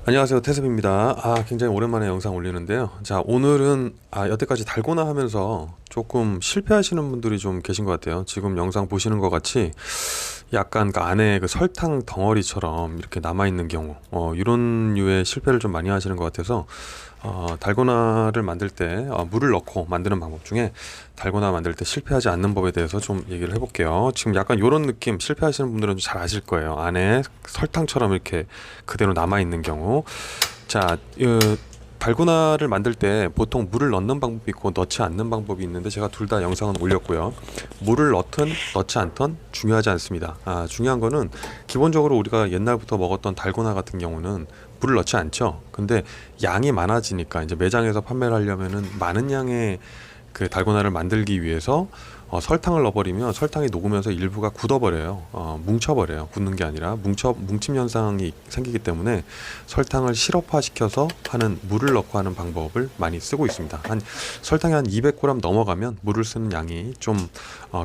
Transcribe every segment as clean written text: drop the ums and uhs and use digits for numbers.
안녕하세요, 태습입니다. 굉장히 오랜만에 영상 올리는데요. 자, 오늘은 여태까지 달고나 하면서 조금 실패하시는 분들이 좀 계신 것 같아요. 지금 영상 보시는 것 같이 약간 그 안에 그 설탕 덩어리처럼 이렇게 남아있는 경우, 이런 류의 실패를 좀 많이 하시는 것 같아서 달고나를 만들 때 물을 넣고 만드는 방법 중에 달고나 만들 때 실패하지 않는 법에 대해서 좀 얘기를 해볼게요. 지금 약간 이런 느낌 실패하시는 분들은 잘 아실 거예요. 안에 설탕처럼 이렇게 그대로 남아있는 경우. 자, 달고나를 만들 때 보통 물을 넣는 방법이 있고 넣지 않는 방법이 있는데 제가 둘 다 영상은 올렸고요. 물을 넣든 넣지 않든 중요하지 않습니다. 중요한 거는 기본적으로 우리가 옛날부터 먹었던 달고나 같은 경우는 물을 넣지 않죠. 근데 양이 많아지니까 이제 매장에서 판매를 하려면은 많은 양의 그 달고나를 만들기 위해서 설탕을 넣어버리면 설탕이 녹으면서 일부가 굳어버려요. 뭉쳐버려요. 굳는 게 아니라 뭉침 현상이 생기기 때문에 설탕을 시럽화시켜서 하는 물을 넣고 하는 방법을 많이 쓰고 있습니다. 설탕이 한 200g 넘어가면 물을 쓰는 양이 좀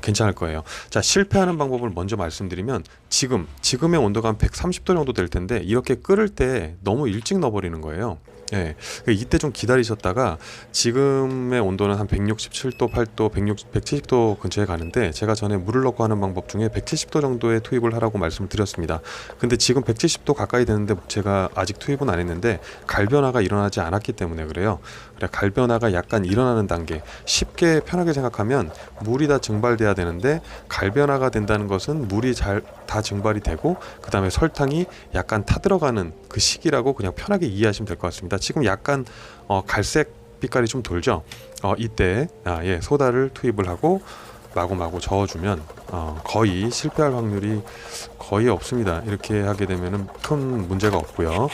괜찮을 거예요. 자, 실패하는 방법을 먼저 말씀드리면 지금의 온도가 한 130도 정도 될 텐데 이렇게 끓을 때 너무 일찍 넣어버리는 거예요. 예, 이때 좀 기다리셨다가 지금의 온도는 한 167도, 8도, 170도 근처에 가는데 제가 전에 물을 넣고 하는 방법 중에 170도 정도에 투입을 하라고 말씀을 드렸습니다. 근데 지금 170도 가까이 되는데 제가 아직 투입은 안 했는데 갈변화가 일어나지 않았기 때문에 그래요. 그래, 갈변화가 약간 일어나는 단계, 쉽게 편하게 생각하면 물이 다 증발돼야 되는데 갈변화가 된다는 것은 물이 잘 다 증발이 되고 그 다음에 설탕이 약간 타들어가는 그 시기라고 그냥 편하게 이해하시면 될 것 같습니다. 지금 약간 갈색 빛깔이 좀 돌죠. 이때 소다를 투입을 하고 마구마구 저어주면 거의 실패할 확률이 거의 없습니다. 이렇게 하게 되면은 큰 문제가 없고요.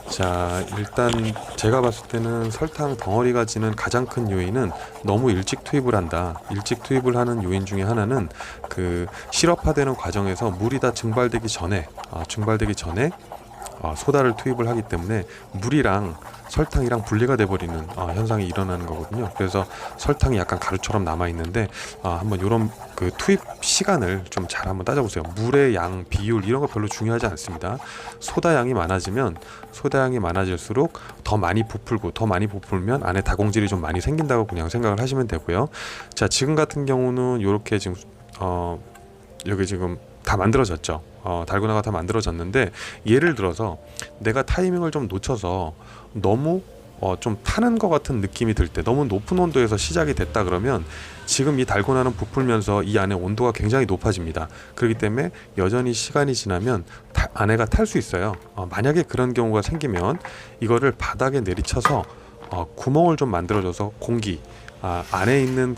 자, 일단 제가 봤을 때는 설탕 덩어리가 지는 가장 큰 요인은 너무 일찍 투입을 한다. 일찍 투입을 하는 요인 중에 하나는 그 시럽화되는 과정에서 물이 다 증발되기 전에 소다를 투입을 하기 때문에 물이랑 설탕이랑 분리가 돼버리는 현상이 일어나는 거거든요. 그래서 설탕이 약간 가루처럼 남아 있는데 한번 이런 그 투입 시간을 좀 잘 한번 따져보세요. 물의 양, 비율 이런 거 별로 중요하지 않습니다. 소다 양이 많아질수록 더 많이 부풀면 안에 다공질이 좀 많이 생긴다고 그냥 생각을 하시면 되고요. 자, 지금 같은 경우는 이렇게 지금 여기 지금 다 만들어졌죠. 달고나가 다 만들어졌는데 예를 들어서 내가 타이밍을 좀 놓쳐서 너무 좀 타는 것 같은 느낌이 들 때 너무 높은 온도에서 시작이 됐다 그러면 지금 이 달고나는 부풀면서 이 안에 온도가 굉장히 높아집니다. 그렇기 때문에 여전히 시간이 지나면 안에가 탈 수 있어요. 만약에 그런 경우가 생기면 이거를 바닥에 내리쳐서 구멍을 좀 만들어줘서 안에 있는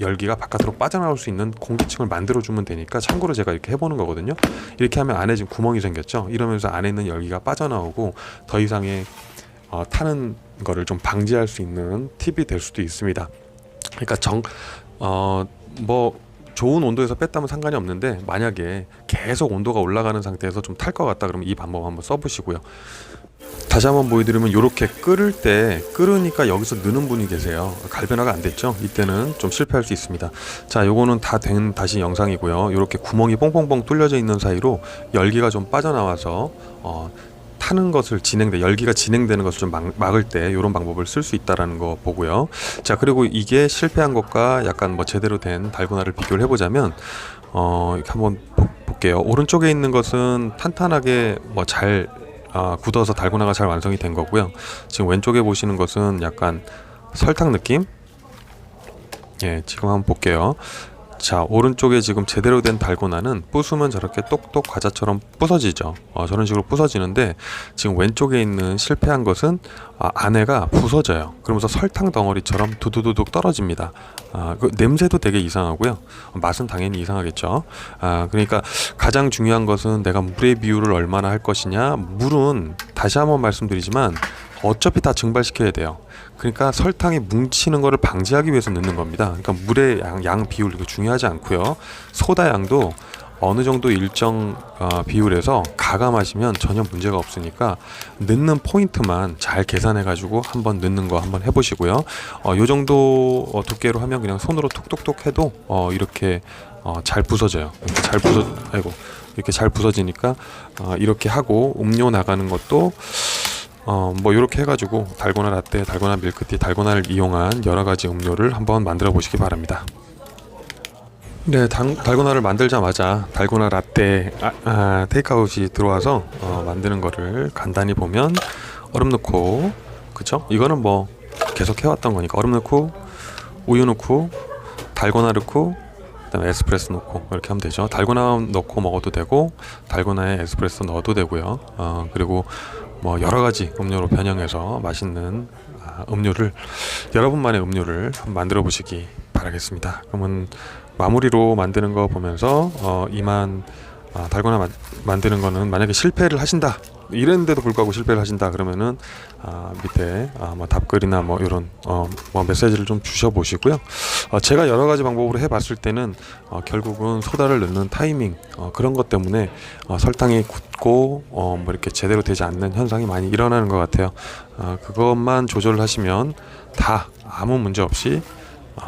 열기가 바깥으로 빠져나올 수 있는 공기층을 만들어주면 되니까 참고로 제가 이렇게 해보는 거거든요. 이렇게 하면 안에 지금 구멍이 생겼죠. 이러면서 안에 있는 열기가 빠져나오고 더 이상의 타는 거를 좀 방지할 수 있는 팁이 될 수도 있습니다. 그러니까 좋은 온도에서 뺐다면 상관이 없는데 만약에 계속 온도가 올라가는 상태에서 좀 탈 것 같다 그러면 이 방법 한번 써보시고요. 다시 한번 보여드리면 이렇게 끓으니까 여기서 느는 분이 계세요. 갈변화가 안 됐죠. 이때는 좀 실패할 수 있습니다. 자, 요거는 다 된 다시 영상이고요. 이렇게 구멍이 뽕뽕뽕 뚫려져 있는 사이로 열기가 좀 빠져나와서 열기가 진행되는 것을 좀 막을 때 이런 방법을 쓸 수 있다라는 거 보고요. 자, 그리고 이게 실패한 것과 약간 제대로 된 달고나를 비교를 해보자면 이렇게 한번 볼게요. 오른쪽에 있는 것은 탄탄하게 잘 굳어서 달고나가 잘 완성이 된 거고요. 지금 왼쪽에 보시는 것은 약간 설탕 느낌? 예, 지금 한번 볼게요. 자, 오른쪽에 지금 제대로 된 달고나는 부수면 저렇게 똑똑 과자처럼 부서지죠. 저런 식으로 부서지는데 지금 왼쪽에 있는 실패한 것은 안에가 부서져요. 그러면서 설탕 덩어리처럼 두두두둑 떨어집니다. 그 냄새도 되게 이상하고요. 맛은 당연히 이상하겠죠. 그러니까 가장 중요한 것은 내가 물의 비율을 얼마나 할 것이냐. 물은 다시 한번 말씀드리지만 어차피 다 증발시켜야 돼요. 그러니까 설탕이 뭉치는 것을 방지하기 위해서 넣는 겁니다. 그러니까 물의 양 비율 이거 중요하지 않고요. 소다 양도 어느 정도 일정 비율에서 가감하시면 전혀 문제가 없으니까 넣는 포인트만 잘 계산해 가지고 한번 넣는 거 한번 해보시고요. 요 정도 두께로 하면 그냥 손으로 톡톡톡 해도 이렇게 잘 부서져요. 이렇게 잘 부서지니까 이렇게 하고 음료 나가는 것도 뭐 이렇게 해가지고 달고나 라떼, 달고나 밀크티, 달고나를 이용한 여러가지 음료를 한번 만들어 보시기 바랍니다. 네, 달고나를 만들자마자 달고나 라떼 테이크아웃이 들어와서 만드는 거를 간단히 보면 얼음 넣고, 그쵸? 이거는 뭐 계속 해왔던 거니까 얼음 넣고 우유 넣고 달고나 넣고 그다음에 에스프레소 넣고 이렇게 하면 되죠. 달고나 넣고 먹어도 되고 달고나에 에스프레소 넣어도 되고요. 그리고 뭐 여러 가지 음료로 변형해서 맛있는 음료를, 여러분만의 음료를 만들어 보시기 바라겠습니다. 그러면 마무리로 만드는 거 보면서 이만 달고나 만드는 거는 만약에 실패를 하신다 이랬는데도 불구하고 실패를 하신다 그러면은 밑에 뭐 답글이나 뭐 이런 뭐 메시지를 좀 주셔 보시고요. 제가 여러 가지 방법으로 해봤을 때는 결국은 소다를 넣는 타이밍 그런 것 때문에 설탕이 굳고 뭐 이렇게 제대로 되지 않는 현상이 많이 일어나는 것 같아요. 그것만 조절하시면 다 아무 문제 없이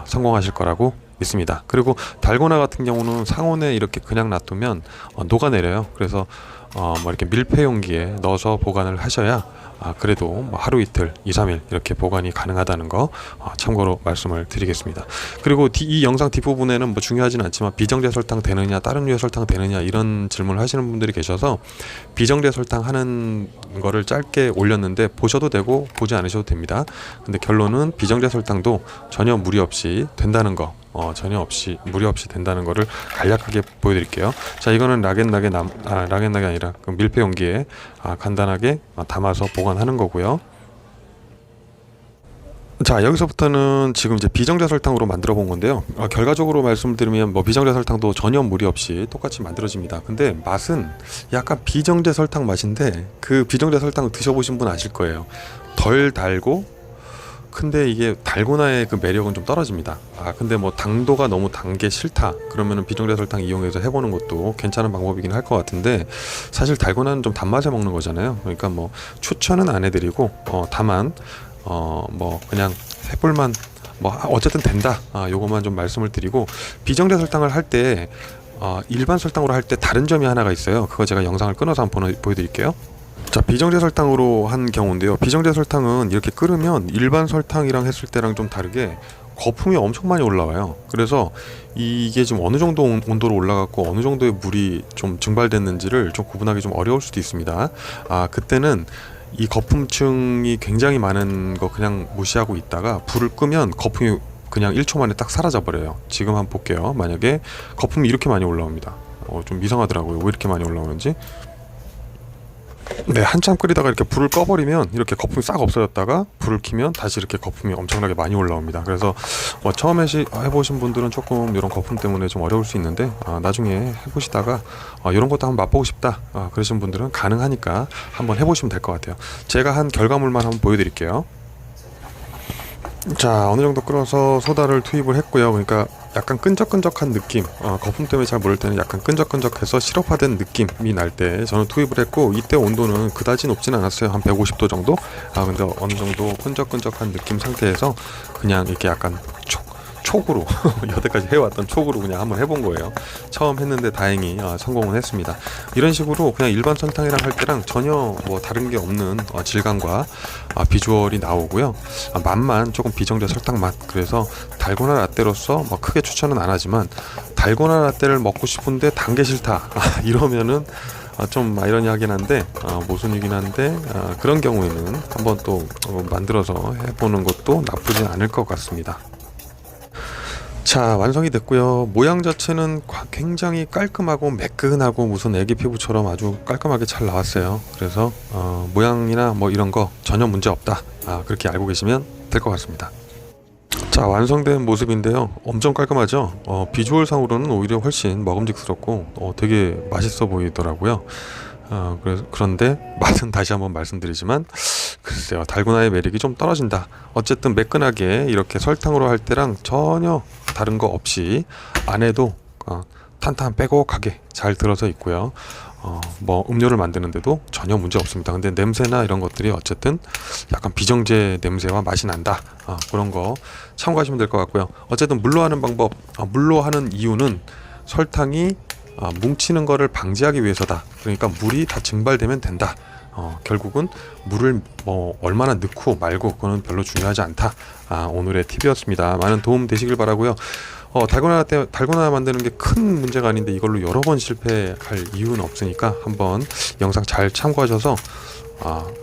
성공하실 거라고 있습니다. 그리고 달고나 같은 경우는 상온에 이렇게 그냥 놔두면 녹아내려요. 그래서 뭐 이렇게 밀폐 용기에 넣어서 보관을 하셔야 그래도 뭐 하루 이틀 2-3일 이렇게 보관이 가능하다는 거 참고로 말씀을 드리겠습니다. 그리고 이 영상 뒷부분에는 뭐 중요하지는 않지만 비정제 설탕 되느냐 다른 류의 설탕 되느냐 이런 질문을 하시는 분들이 계셔서 비정제 설탕 하는 거를 짧게 올렸는데 보셔도 되고 보지 않으셔도 됩니다. 근데 결론은 비정제 설탕도 전혀 무리 없이 된다는 거, 전혀 무리 없이 된다는 거를 간략하게 보여드릴게요. 자, 이거는 락앤락이 아니라 그 밀폐 용기에 간단하게 담아서 보관하는 거고요. 자, 여기서부터는 지금 이제 비정제 설탕으로 만들어 본 건데요. 결과적으로 말씀드리면 뭐 비정제 설탕도 전혀 무리 없이 똑같이 만들어집니다. 근데 맛은 약간 비정제 설탕 맛인데 그 비정제 설탕 드셔보신 분 아실 거예요. 덜 달고 근데 이게 달고나의 그 매력은 좀 떨어집니다. 근데 뭐 당도가 너무 단 게 싫다 그러면은 비정제 설탕 이용해서 해보는 것도 괜찮은 방법이긴 할 것 같은데 사실 달고나는 좀 단맛에 먹는 거잖아요. 그러니까 뭐 추천은 안 해드리고 다만 뭐 그냥 해볼만 뭐 어쨌든 된다 요것만 좀 말씀을 드리고, 비정제 설탕을 할 때 일반 설탕으로 할 때 다른 점이 하나가 있어요. 그거 제가 영상을 끊어서 한번 보여드릴게요. 자, 비정제 설탕으로 한 경우인데요. 비정제 설탕은 이렇게 끓으면 일반 설탕이랑 했을 때랑 좀 다르게 거품이 엄청 많이 올라와요. 그래서 이게 지금 어느 정도 온도로 올라갔고 어느 정도의 물이 좀 증발됐는지를 좀 구분하기 좀 어려울 수도 있습니다. 그때는 이 거품층이 굉장히 많은 거 그냥 무시하고 있다가 불을 끄면 거품이 그냥 1초 만에 딱 사라져 버려요. 지금 한번 볼게요. 만약에 거품이 이렇게 많이 올라옵니다. 좀 이상하더라고요. 왜 이렇게 많이 올라오는지. 네, 한참 끓이다가 이렇게 불을 꺼버리면 이렇게 거품이 싹 없어졌다가 불을 켜면 다시 이렇게 거품이 엄청나게 많이 올라옵니다. 그래서 처음에 해보신 분들은 조금 이런 거품 때문에 좀 어려울 수 있는데 나중에 해보시다가 이런 것도 한번 맛보고 싶다 그러신 분들은 가능하니까 한번 해보시면 될 것 같아요. 제가 한 결과물만 한번 보여드릴게요. 자, 어느 정도 끓어서 소다를 투입을 했고요. 그러니까 약간 끈적끈적한 느낌, 거품 때문에 잘 모를 때는 약간 끈적끈적해서 시럽화된 느낌이 날 때 저는 투입을 했고, 이때 온도는 그다지 높진 않았어요. 한 150도 정도. 근데 어느 정도 끈적끈적한 느낌 상태에서 그냥 이렇게 약간 촉으로 여태까지 해왔던 촉으로 그냥 한번 해본 거예요. 처음 했는데 다행히 성공을 했습니다. 이런 식으로 그냥 일반 설탕이랑 할 때랑 전혀 뭐 다른 게 없는 질감과 비주얼이 나오고요. 맛만 조금 비정제 설탕 맛. 그래서 달고나 라떼로서 뭐 크게 추천은 안 하지만 달고나 라떼를 먹고 싶은데 단 게 싫다 이러면은 좀 아이러니하긴 한데 모순이긴 한데 그런 경우에는 한번 또 만들어서 해보는 것도 나쁘지 않을 것 같습니다. 자, 완성이 됐고요. 모양 자체는 굉장히 깔끔하고 매끈하고 무슨 애기 피부처럼 아주 깔끔하게 잘 나왔어요. 그래서 모양이나 뭐 이런 거 전혀 문제 없다 그렇게 알고 계시면 될 것 같습니다. 자, 완성된 모습인데요. 엄청 깔끔하죠. 비주얼상으로는 오히려 훨씬 먹음직스럽고 되게 맛있어 보이더라고요. 그런데 맛은 다시 한번 말씀드리지만 글쎄요, 달고나의 매력이 좀 떨어진다. 어쨌든 매끈하게 이렇게 설탕으로 할 때랑 전혀 다른 거 없이 안에도 탄탄 빼곡하게 잘 들어서 있고요. 뭐 음료를 만드는데도 전혀 문제 없습니다. 근데 냄새나 이런 것들이 어쨌든 약간 비정제 냄새와 맛이 난다. 그런 거 참고하시면 될 것 같고요. 어쨌든 물로 하는 방법, 물로 하는 이유는 설탕이 뭉치는 거를 방지하기 위해서다. 그러니까 물이 다 증발되면 된다. 결국은 물을 뭐 얼마나 넣고 말고 그거는 별로 중요하지 않다. 오늘의 팁이었습니다. 많은 도움 되시길 바라고요. 달고나 만드는 게 큰 문제가 아닌데 이걸로 여러 번 실패할 이유는 없으니까 한번 영상 잘 참고하셔서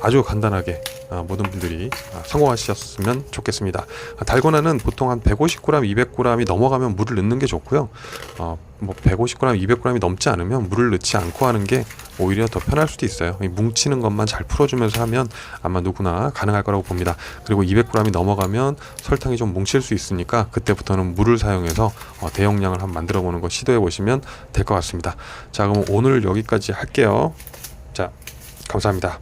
아주 간단하게 모든 분들이 성공하셨으면 좋겠습니다. 달고나는 보통 한 150g, 200g이 넘어가면 물을 넣는 게 좋고요. 뭐 150g, 200g이 넘지 않으면 물을 넣지 않고 하는 게 오히려 더 편할 수도 있어요. 이 뭉치는 것만 잘 풀어주면서 하면 아마 누구나 가능할 거라고 봅니다. 그리고 200g이 넘어가면 설탕이 좀 뭉칠 수 있으니까 그때부터는 물을 사용해서 대용량을 한번 만들어 보는 거 시도해 보시면 될 것 같습니다. 자, 그럼 오늘 여기까지 할게요. 자, 감사합니다.